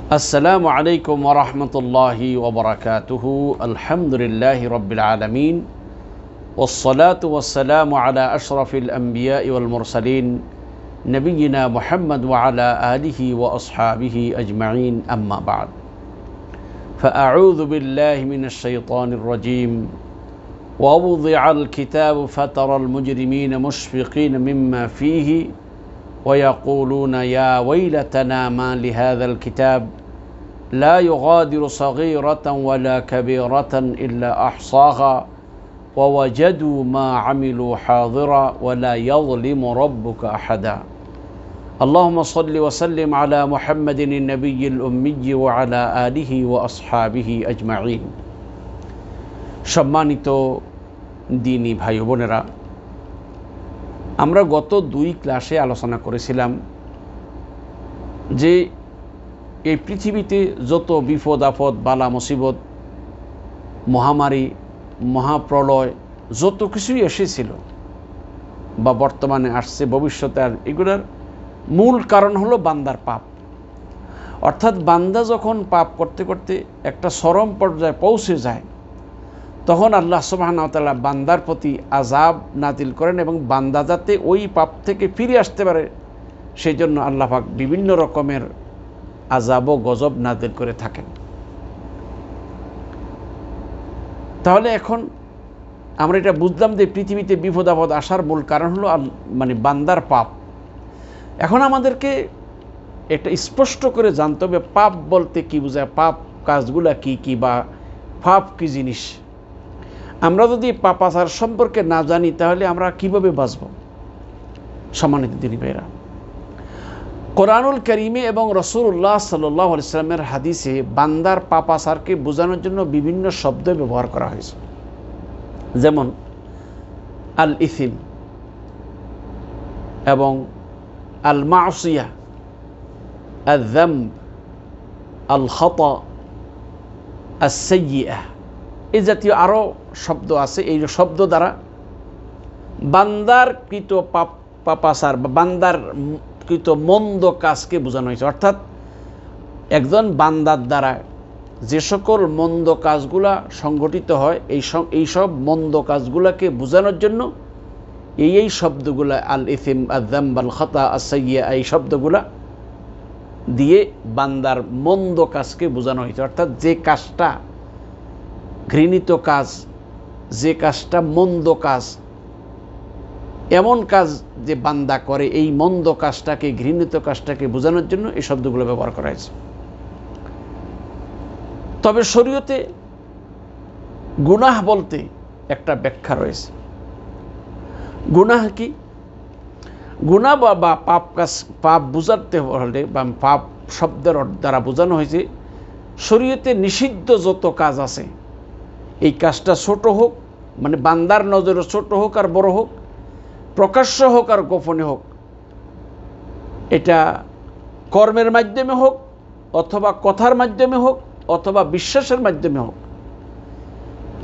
السلام عليكم ورحمة الله وبركاته. الحمد لله رب العالمين والصلاة والسلام على أشرف الأنبياء والمرسلين نبينا محمد وعلى آله وأصحابه أجمعين. أما بعد، فأعوذ بالله من الشيطان الرجيم. ووضع الكتاب فترى المجرمين مشفقين مما فيه ويقولون يا ويلتنا ما لهذا الكتاب لا يغادر صغيرة ولا كبيرة إلا أحصاها ووجدوا ما عملوا حاضرا ولا يظلم ربك أحدا. اللهم صل وسلم على محمد النبي الأمي وعلى آله وأصحابه أجمعين. সম্মানিত দিনী ভাই বোনেরা, আমরা গত 2 ক্লাসে আলোচনা করেছিলাম যে এই পৃথিবীতে যত বিপদ আপদ, বালা মুসিবত, মহামারী, মহাপ্রলয় যত কিছুই এসেছিল বা বর্তমানে আসছে, ভবিষ্যতে আর, এগুলোর মূল কারণ হলো বান্দার পাপ। অর্থাৎ বান্দা যখন পাপ করতে করতে একটা চরম পর্যায়ে পৌঁছে যায়, তখন আল্লাহ সুবহানাহু ওয়া তাআলা বান্দার প্রতি আযাব নাজিল করেন এবং বান্দা যাতে ওই পাপ থেকে ফিরে আসতে পারে সেই জন্য আল্লাহ পাক বিভিন্ন রকমের আযাব ও গজব নাজিল করে থাকেন। তাহলে এখন আমরা এটা বুঝলাম যে পৃথিবীতে বিপদ আপদ আসার মূল কারণ হলো বান্দার পাপ। এখন আমাদেরকে এটা স্পষ্ট করে জানতে হবে পাপ বলতে কি বোঝায়, পাপ কাজগুলা কি কি, বা পাপ কি জিনিস। আমরা যদি পাপাচার সম্পর্কে না জানি তাহলে আমরা কিভাবে বাঁচব? সম্মানিত দিনী ভাইরা, কোরআনুল কারীমে এবং রাসূলুল্লাহ সাল্লাল্লাহু আলাইহি ওয়াসাল্লামের হাদিসে বান্দার পাপাচারকে বোঝানোর জন্য বিভিন্ন শব্দ ব্যবহার করা হয়েছে। যেমন আল ইসিম এবং আল মাসিয়া, আল যামব, আল খাতা, আস সাইয়্যিআহ, এই জাতীয় আরও শব্দ আছে। এই শব্দ দ্বারা বান্দার কৃত পাপাচার বা বান্দার কৃত মন্দ কাজকে বোঝানো হয়েছে। অর্থাৎ একজন বান্দার দ্বারা যে সকল মন্দ কাজগুলা সংগঠিত হয়, এই সব মন্দ কাজগুলাকে বোঝানোর জন্য এই শব্দগুলা আল ইসিম, আল যামব, আল খাতা, আস সাইয়্যিআহ, এই শব্দগুলা দিয়ে বান্দার মন্দ কাজকে বোঝানো হয়েছে। অর্থাৎ যে কাজটা ঘৃণিত কাজ, যে কাজটা মন্দ কাজ, এমন কাজ যে বান্দা করে, এই মন্দ কাজটাকে, ঘৃণিত কাজটাকে বোঝানোর জন্য এই শব্দগুলো ব্যবহার করা হয়েছে। তবে শরীয়তে গুনাহ বলতে একটা ব্যাখ্যা রয়েছে। গুনাহ কি? গুনাহ বা পাপ কাজ, পাপ বোঝাতে হলে বা পাপ শব্দের দ্বারা বোঝানো হয়েছে শরীয়তে নিষিদ্ধ যত কাজ আছে, এই কাজটা ছোট হোক, বান্দার নজরে ছোট হোক আর বড় হোক, প্রকাশ্য হোক আর গোপনে হোক, এটা কর্মের মাধ্যমে হোক অথবা কথার মাধ্যমে হোক অথবা বিশ্বাসের মাধ্যমে হোক,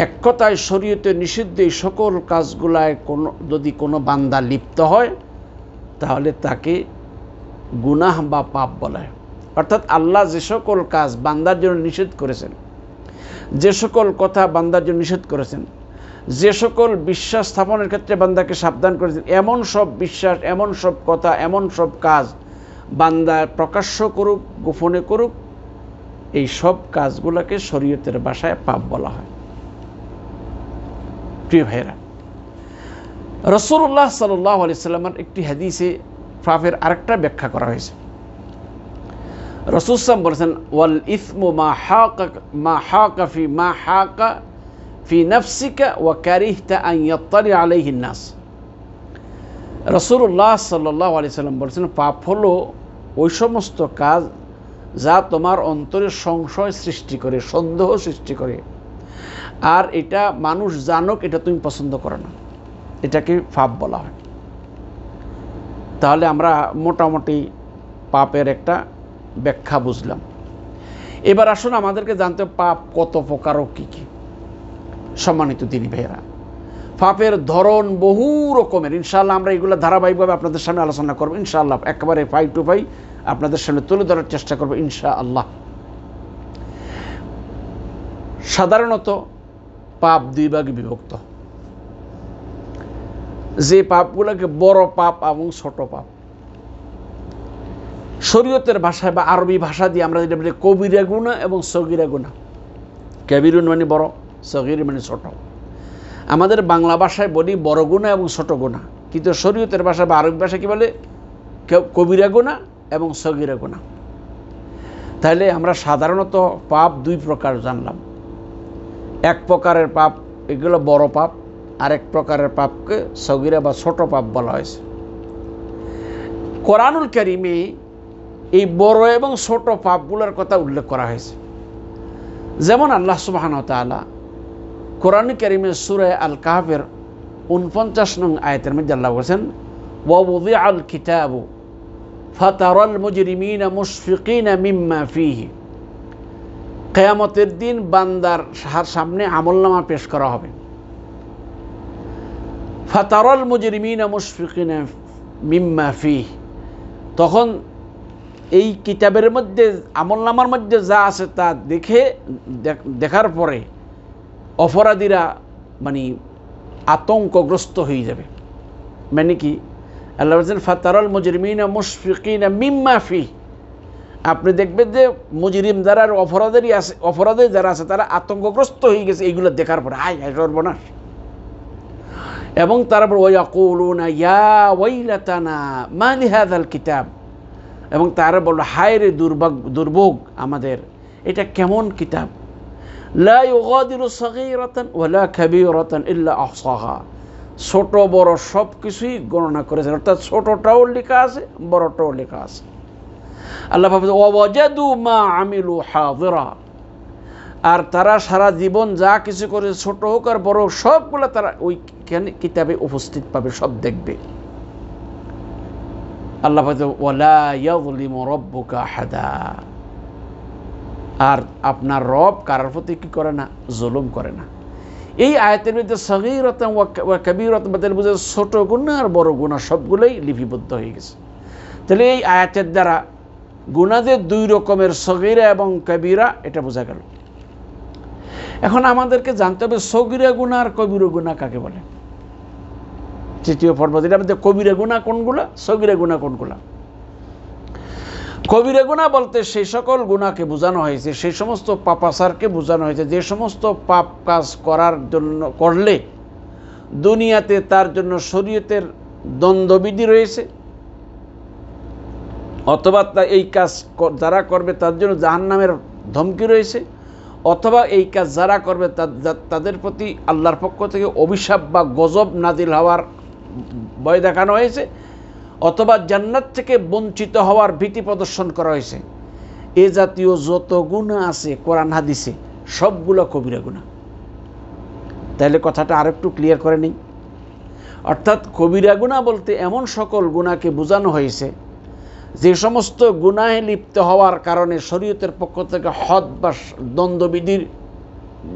এক কথায় শরীয়তে নিষিদ্ধ এই সকল কাজগুলায় যদি কোনো বান্দা লিপ্ত হয় তাহলে তাকে গুনাহ বা পাপ বলা হয়। অর্থাৎ আল্লাহ যে সকল কাজ বান্দার জন্য নিষেধ করেছেন, যে সকল কথা বান্দার জন্য নিষেধ করেছেন, যে সকল বিশ্বাস স্থাপনের ক্ষেত্রে বান্দাকে সাবধান করেছেন, এমন সব বিশ্বাস, এমন সব কথা, এমন সব কাজ বান্দা প্রকাশ্য করুক গোপনে করুক, এই সব কাজগুলোকে শরীয়তের ভাষায় পাপ বলা হয়। প্রিয় ভাইরা, রাসূলুল্লাহ সাল্লাল্লাহু আলাইহি ওয়াসাল্লামের একটি হাদিসে পাপের আরেকটা ব্যাখ্যা করা হয়েছে। রাসূল সাল্লাল্লাহু বলেছেন, ওয়াল ইসমু মা হাকা ফি নাফসিকা ওয়া কারিহতা আন ইয়াত্তালি আলাইহি নাস। রাসূলুল্লাহ সাল্লাল্লাহু আলাইহি ওয়াসাল্লাম বলেছেন, পাপ হলো ওই সমস্ত কাজ যা তোমার অন্তরে সংশয় সৃষ্টি করে, সন্দেহ সৃষ্টি করে, আর এটা মানুষ জানুক এটা তুমি পছন্দ করো না, এটাকে পাপ বলা হয়। তাহলে আমরা মোটামুটি পাপের একটা ব্যাখ্যা বুঝলাম। এবার আসুন আমাদেরকে জানতে পাপ কত প্রকার ও কী কী। সম্মানিত দিনী ভাইয়েরা, পাপের ধরন বহু রকমের। ইনশাআল্লাহ আমরা এগুলো ধারাবাহিকভাবে আপনাদের সামনে আলোচনা করব। ইনশাআল্লাহ একেবারে 5 to 5 আপনাদের সামনে তুলে ধরার চেষ্টা করব ইনশাআল্লাহ। সাধারণত পাপ দুই ভাগে বিভক্ত। যে পাপগুলোকে বড় পাপ এবং ছোট পাপ, শরীয়তের ভাষায় বা আরবি ভাষা দিয়ে আমরা যেটা বলি কবিরা গুনাহ এবং সগীরা গুনাহ। কাবীরুন মানে বড়, সগীর মানে ছোট। আমাদের বাংলা ভাষায় বলি বড় গুনাহ এবং ছোট গুনাহ, কিন্তু শরীয়তের ভাষা বা আরবি ভাষা কি বলে কবিরা গুনাহ এবং সগীরা গুনাহ। তাহলে আমরা সাধারণত পাপ দুই প্রকার জানলাম। এক প্রকারের পাপ এগুলো বড় পাপ, আরেক প্রকারের পাপকে সগীরা বা ছোট পাপ বলা হয়েছে। কোরআনুল কারীমে এই বড় এবং ছোট পাপগুলোর কথা উল্লেখ করা হয়েছে। যেমন আল্লাহ সুবহানাহু ওয়া তাআলা কোরআন কারীমের সূরা আল কাহফের ৪৯ নং আয়াতের মধ্যে আল্লাহ বলেছেন, ওয়া ওযিআল কিতাবু ফাতারাল মুজরিমিনা মুশফিকিনা মিম্মা ফীহি। কিয়ামতের দিন বান্দার সামনে আমলনামা পেশ করা হবে। ফাতারাল মুজরিমিনা মুশফিকিনা মিম্মা ফীহি, তখন এই কিতাবের মধ্যে আমলনামার মধ্যে যা আছে তা দেখার পরে অপরাধীরা মানে আতঙ্কগ্রস্ত হয়ে যাবে। মানে কি আল্লাহ বলছেন ফাতারাল মুজরিমিনা মুশফিকিনা মিম্মা ফীহি, আপনি দেখবেন যে মুজরিম যারা অপরাধী যারা আছে তারা আতঙ্কগ্রস্ত হয়ে গেছে এইগুলো দেখার পরে, হায় হায় সর্বনাশ। এবং তারপর ওয়ায়াকুলুনা ইয়া ওয়াইলাতানা মা লিহাযাল কিতাব, এবং তারা বলল হায় রে দুর্ভোগ আমাদের, এটা কেমন কিতাব। লা ইউগাদিরু সাগীরাতান ওয়ালা কাবীরাতান ইল্লা আহসাহা, ছোট বড় সব কিছুই গণনা করেছে, অর্থাৎ ছোটটাও লেখা আছে বড়টাও লেখা আছে। আল্লাহ বলছেন ওয়াজাদু মা আমিলু হাযিরা, আর তারা সারা জীবন যা কিছু করে ছোট হোক আর বড় হোক সবগুলো তারা ওই কিতাবে উপস্থিত পাবে, সব দেখবে। আল্লাহ বলছেন ওয়ালা ইয়াযলিমু রাব্বুকা আহাদা, আর আপনার রব কারোর প্রতি কি করে না, জুলুম করে না। এই আয়াতের মধ্যে সগীরাতান ওয়া কাবীরাতান বলতে বুঝে ছোট গুনাহ আর বড় গুনাহ সবগুলোই লিপিবদ্ধ হয়ে গেছে। তাহলে এই আয়াতের দ্বারা গুনাহদের দুই রকমের সগীরা এবং কবিরা এটা বোঝা গেল। এখন আমাদেরকে জানতে হবে সগীরা গুনাহ আর কবিরা গুনাহ কাকে বলে। তৃতীয় পর্ব যেটা আমাদের কবিরা গুনাহ কোনগুলা, সগীরা গুনাহ কোনগুলা। কবিরা গুনাহ বলতে সেই সকল গুনাহকে বোঝানো হয়েছে, সেই সমস্ত পাপাচারকে বোঝানো হয়েছে যে সমস্ত পাপ কাজ করার জন্য করলে দুনিয়াতে তার জন্য শরীয়তের দণ্ডবিধি রয়েছে, অথবা এই কাজ যারা করবে তার জন্য জাহান্নামের ধমকি রয়েছে, অথবা এই কাজ যারা করবে তাদের প্রতি আল্লাহর পক্ষ থেকে অভিশাপ বা গজব নাজিল হওয়ার ভয় দেখানো হয়েছে, অথবা জান্নাত থেকে বঞ্চিত হওয়ার ভীতি প্রদর্শন করা হয়েছে। এ জাতীয় যত গুনাহ আছে কোরআন হাদিসে সবগুলো কবিরা গুনাহ। তাহলে কথাটা আরেকটু ক্লিয়ার করে নিই। অর্থাৎ কবিরা গুনাহ বলতে এমন সকল গুনাহকে বোঝানো হয়েছে যে সমস্ত গুনাহে লিপ্ত হওয়ার কারণে শরীয়তের পক্ষ থেকে হদ বা দণ্ডবিধির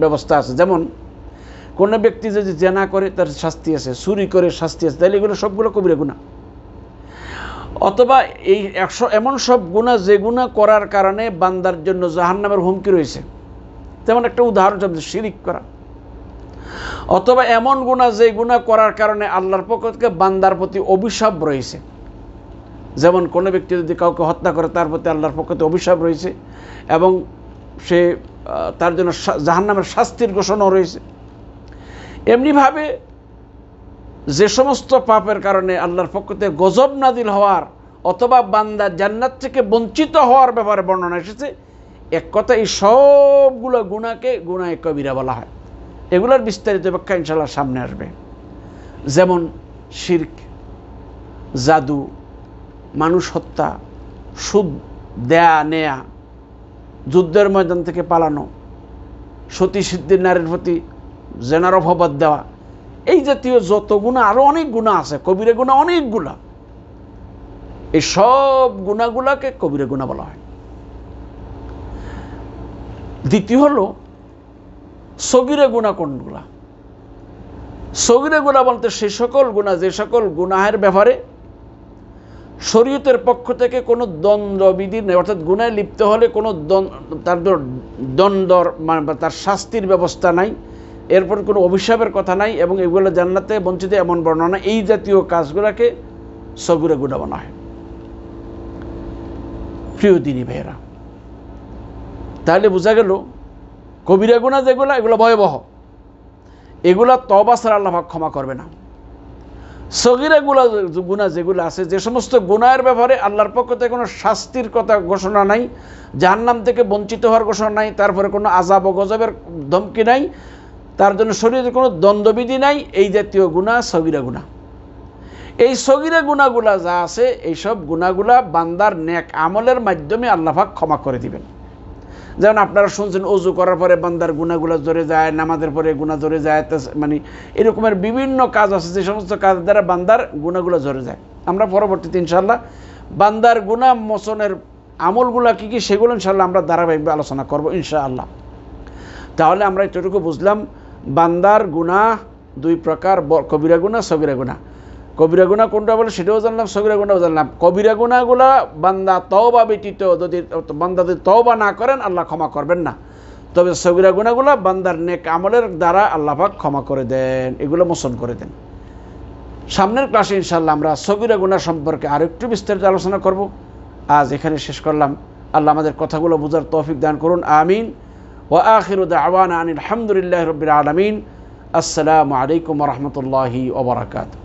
ব্যবস্থা আছে। যেমন কোনো ব্যক্তি যদি জেনা করে তার শাস্তি আছে, চুরি করে শাস্তি আছে, তাহলে এগুলো সবগুলো কবিরা গুনাহ। অথবা এই এমন সব গুনাহ যে গুনাহ করার কারণে বান্দার জন্য জাহান্নামের হুমকি রয়েছে, যেমন একটা উদাহরণ শিরিক করা। অথবা এমন গুনাহ যে গুনাহ করার কারণে আল্লাহর পক্ষ থেকে বান্দার প্রতি অভিশাপ রয়েছে, যেমন কোনো ব্যক্তি যদি কাউকে হত্যা করে তার প্রতি আল্লাহর পক্ষ থেকে অভিশাপ রয়েছে এবং সে তার জন্য জাহান্নামের শাস্তির ঘোষণাও রয়েছে। এমনিভাবে যে সমস্ত পাপের কারণে আল্লাহর পক্ষ থেকে গজব নাজিল হওয়ার অথবা বান্দা জান্নাত থেকে বঞ্চিত হওয়ার ব্যাপারে বর্ণনা এসেছে, এক কথা এই সবগুলো গুনাহকে গুনাহে কবিরা বলা হয়। এগুলোর বিস্তারিত ব্যাখ্যা ইনশাআল্লাহ সামনে আসবে। যেমন শিরক, জাদু, মানুষ হত্যা, সুদ দেয়া নেয়া, যুদ্ধের ময়দান থেকে পালানো, সতী সিদ্ধির নারীর প্রতি জেনার অপবাদ দেওয়া, এই জাতীয় যত গুনাহ, আরো অনেক গুনাহ আছে, কবিরা গুনাহ অনেকগুলা। এই সব গুনাহগুলাকে কবিরা গুনাহ বলা হয়। দ্বিতীয় হলো সগীরা গুনাহ কোনগুলা। সগীরা গুনাহ বলতে সেই সকল গুনাহ যে সকল গুনাহের ব্যাপারে শরীয়তের পক্ষ থেকে কোনো দণ্ডবিধি নেই, অর্থাৎ গুনায় লিপ্ত হলে কোনো তার দণ্ড মানে তার শাস্তির ব্যবস্থা নাই, এরপর কোনো অভিশাপের কথা নাই, এবং এগুলো জান্নাতে বঞ্চিত এমন বর্ণনা। এই জাতীয় কাজগুলোকে সগীরা গুনাহ বলা হয়। প্রিয় দিনী ভাইয়েরা, তাহলে বোঝা গেল কবিরা গুনাহ যেগুলো, এগুলো ভয়াবহ, এগুলা তওবা ছাড়া আল্লাহ পাক ক্ষমা করবে না। সগীরা গুনাহ যেগুলো আছে, যে সমস্ত গুনাহের ব্যাপারে আল্লাহর পক্ষ থেকে কোনো শাস্তির কথা ঘোষণা নাই, জাহান্নাম থেকে বঞ্চিত হওয়ার ঘোষণা নাই, তারপরে কোনো আযাব ও গজবের ধমকি নাই, তার জন্য শরীরে কোনো দণ্ডবিধি নাই, এই জাতীয় গুনাহ সগীরা গুনাহ। এই সগীরা গুনাহগুলা যা আছে, এইসব গুনাহগুলা বান্দার নেক আমলের মাধ্যমে আল্লাহ পাক ক্ষমা করে দিবেন। যেমন আপনারা শুনছেন ওযু করার পরে বান্দার গুনাহগুলো ঝরে যায়, নামাজের পরে গুনাহ ঝরে যায়, মানে এরকমের বিভিন্ন কাজ আছে যে সমস্ত কাজ দ্বারা বান্দার গুনাহগুলো ঝরে যায়। আমরা পরবর্তীতে ইনশাআল্লাহ বান্দার গুনাহ মোচনের আমলগুলা কী কী সেগুলো ইনশাআল্লাহ আমরা ধারাবাহিকভাবে আলোচনা করব ইনশাআল্লাহ। তাহলে আমরা এতটুকু বুঝলাম, বান্দার গুনাহ দুই প্রকার, কবিরা গুনাহ, সগীরা গুনাহ। কবিরা গুনাহ কোনটা বলে সেটাও জানলাম, সগীরা গুনাহও জানলাম। কবিরা গুনাহগুলা বান্দা তওবা ব্যতীত যদি বান্দা যদি তওবা না করেন আল্লাহ ক্ষমা করবেন না, তবে সগীরা গুনাহগুলা বান্দার নেক আমলের দ্বারা আল্লাহ পাক ক্ষমা করে দেন, এগুলো মোচন করে দেন। সামনের ক্লাসে ইনশাআল্লাহ আমরা সগীরা গুনাহ সম্পর্কে আরেকটু বিস্তারিত আলোচনা করব। আজ এখানে শেষ করলাম। আল্লাহ আমাদের কথাগুলো বোঝার তৌফিক দান করুন, আমিন। ওয়া আখিরু দাওয়ানা আনিল হামদুলিল্লাহি রাব্বিল আলামিন। আসসালামু আলাইকুম ওয়া রাহমাতুল্লাহি ওয়া বারাকাতুহু।